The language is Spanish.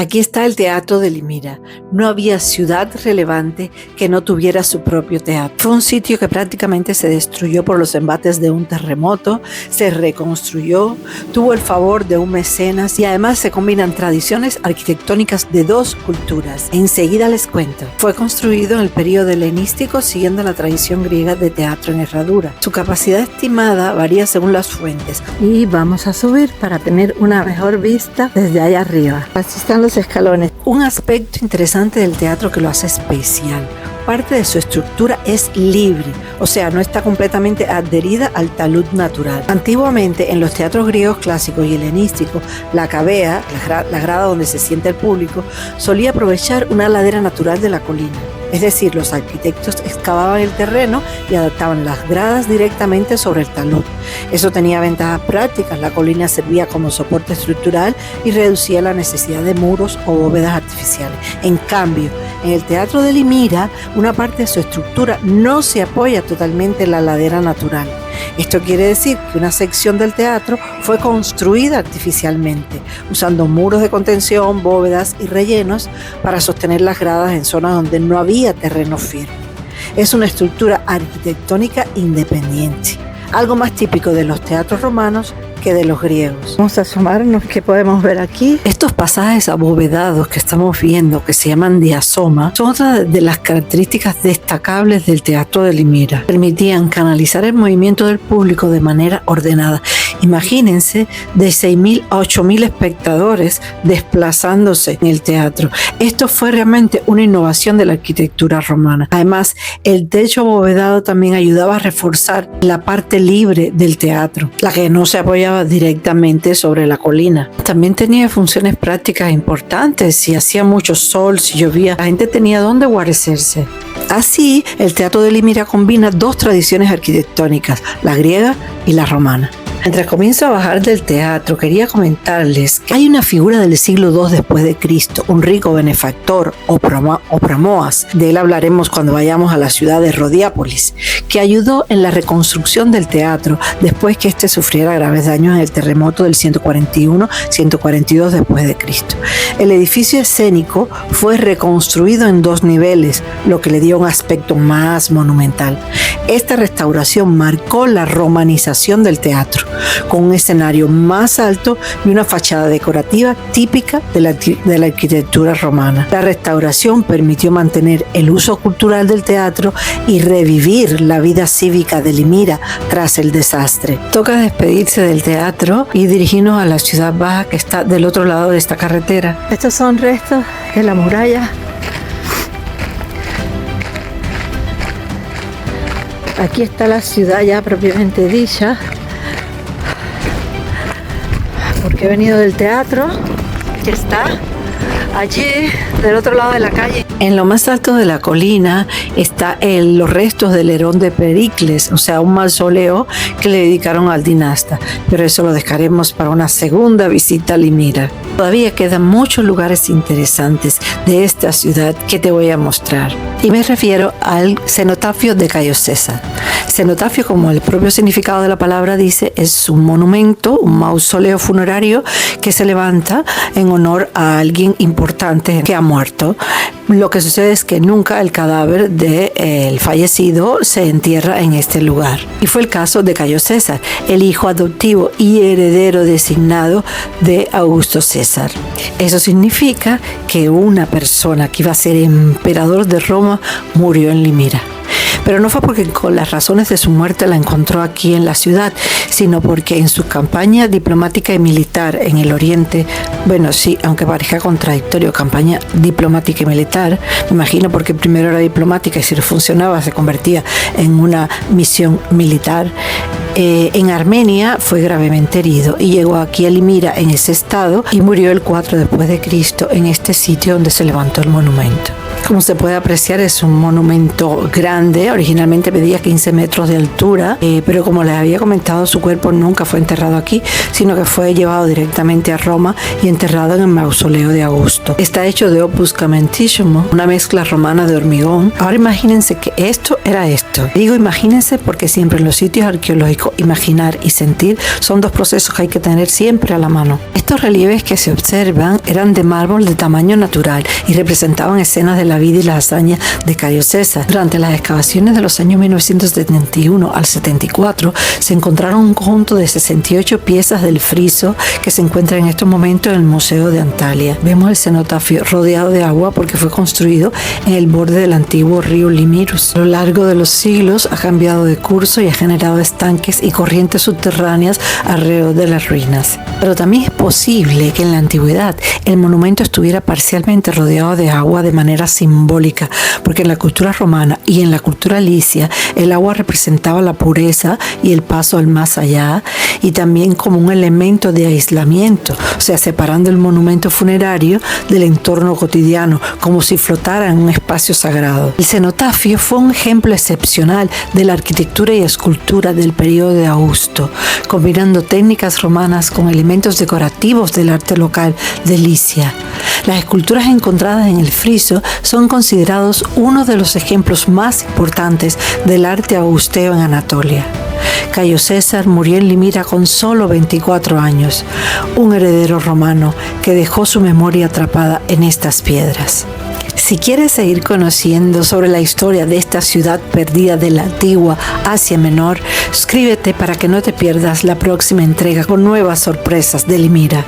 Aquí está el Teatro de Limira. No había ciudad relevante que no tuviera su propio teatro. Fue un sitio que prácticamente se destruyó por los embates de un terremoto, se reconstruyó, tuvo el favor de un mecenas y además se combinan tradiciones arquitectónicas de dos culturas. Enseguida les cuento. Fue construido en el periodo helenístico siguiendo la tradición griega de teatro en herradura. Su capacidad estimada varía según las fuentes. Y vamos a subir para tener una mejor vista desde allá arriba. Así están los escalones. Un aspecto interesante del teatro que lo hace especial. Parte de su estructura es libre, o sea, no está completamente adherida al talud natural. Antiguamente, en los teatros griegos clásicos y helenísticos, la cavea, la grada donde se sienta el público, solía aprovechar una ladera natural de la colina. Es decir, los arquitectos excavaban el terreno y adaptaban las gradas directamente sobre el talud. Eso tenía ventajas prácticas. La colina servía como soporte estructural y reducía la necesidad de muros o bóvedas artificiales. En cambio, en el Teatro de Limira, una parte de su estructura no se apoya totalmente en la ladera natural. Esto quiere decir que una sección del teatro fue construida artificialmente, usando muros de contención, bóvedas y rellenos para sostener las gradas en zonas donde no había terreno firme. Es una estructura arquitectónica independiente, algo más típico de los teatros romanos que de los griegos. Vamos a asomarnos, ¿qué podemos ver aquí? Estos pasajes abovedados que estamos viendo, que se llaman diasoma, son otra de las características destacables del Teatro de Limira. Permitían canalizar el movimiento del público de manera ordenada. Imagínense de 6.000 a 8.000 espectadores desplazándose en el teatro. Esto fue realmente una innovación de la arquitectura romana. Además, el techo abovedado también ayudaba a reforzar la parte libre del teatro, la que no se apoyaba directamente sobre la colina. También tenía funciones prácticas importantes. Si hacía mucho sol, si llovía, la gente tenía dónde guarecerse. Así, el Teatro de Limira combina dos tradiciones arquitectónicas, la griega y la romana. Mientras comienzo a bajar del teatro, quería comentarles que hay una figura del siglo II después de Cristo, un rico benefactor, Opramoas, de él hablaremos cuando vayamos a la ciudad de Rodiápolis, que ayudó en la reconstrucción del teatro después que éste sufriera graves daños en el terremoto del 141-142 después de Cristo. El edificio escénico fue reconstruido en 2 niveles, lo que le dio un aspecto más monumental. Esta restauración marcó la romanización del teatro, con un escenario más alto y una fachada decorativa típica de la arquitectura romana. La restauración permitió mantener el uso cultural del teatro y revivir la vida cívica de Limira tras el desastre. Toca despedirse del teatro y dirigirnos a la ciudad baja que está del otro lado de esta carretera. Estos son restos de la muralla. Aquí está la ciudad ya propiamente dicha, porque he venido del teatro, que está allí del otro lado de la calle. En lo más alto de la colina está los restos del Herón de Pericles, o sea, un mausoleo que le dedicaron al dinasta, pero eso lo dejaremos para una segunda visita a Limira. Todavía quedan muchos lugares interesantes de esta ciudad que te voy a mostrar. Y me refiero al cenotafio de Cayo César. Cenotafio, como el propio significado de la palabra dice, es un monumento, un mausoleo funerario que se levanta en honor a alguien importante que ha muerto. Lo que sucede es que nunca el cadáver del fallecido se entierra en este lugar. Y fue el caso de Cayo César, el hijo adoptivo y heredero designado de Augusto César. Eso significa que una persona que iba a ser emperador de Roma murió en Limira. Pero no fue porque con las razones de su muerte la encontró aquí en la ciudad, sino porque en su campaña diplomática y militar en el Oriente, bueno, sí, aunque parezca contradictorio, campaña diplomática y militar, me imagino porque primero era diplomática y si no funcionaba se convertía en una misión militar. En Armenia fue gravemente herido y llegó aquí a Limira en ese estado y murió el 4 después de Cristo en este sitio donde se levantó el monumento. Como se puede apreciar, es un monumento grande, originalmente medía 15 metros de altura, pero como les había comentado, su cuerpo nunca fue enterrado aquí, sino que fue llevado directamente a Roma y enterrado en el mausoleo de Augusto. Está hecho de opus caementissimo, una mezcla romana de hormigón. Ahora imagínense que esto era esto. Digo imagínense porque siempre en los sitios arqueológicos físico, imaginar y sentir son dos procesos que hay que tener siempre a la mano. Estos relieves que se observan eran de mármol de tamaño natural y representaban escenas de la vida y las hazañas de Cayo César. Durante las excavaciones de los años 1971 al 74 se encontraron un conjunto de 68 piezas del friso que se encuentra en estos momentos en el Museo de Antalya. Vemos el cenotafio rodeado de agua porque fue construido en el borde del antiguo río Limirus. A lo largo de los siglos ha cambiado de curso y ha generado estanques y corrientes subterráneas alrededor de las ruinas. Pero también es posible que en la antigüedad el monumento estuviera parcialmente rodeado de agua de manera simbólica, porque en la cultura romana y en la cultura licia el agua representaba la pureza y el paso al más allá, y también como un elemento de aislamiento, o sea, separando el monumento funerario del entorno cotidiano, como si flotara en un espacio sagrado. El cenotafio fue un ejemplo excepcional de la arquitectura y escultura del periodo de Augusto, combinando técnicas romanas con elementos decorativos del arte local de Licia. Las esculturas encontradas en el friso son considerados uno de los ejemplos más importantes del arte augusteo en Anatolia. Cayo César murió en Limira con solo 24 años, un heredero romano que dejó su memoria atrapada en estas piedras. Si quieres seguir conociendo sobre la historia de esta ciudad perdida de la antigua Asia Menor, suscríbete para que no te pierdas la próxima entrega con nuevas sorpresas de Limira.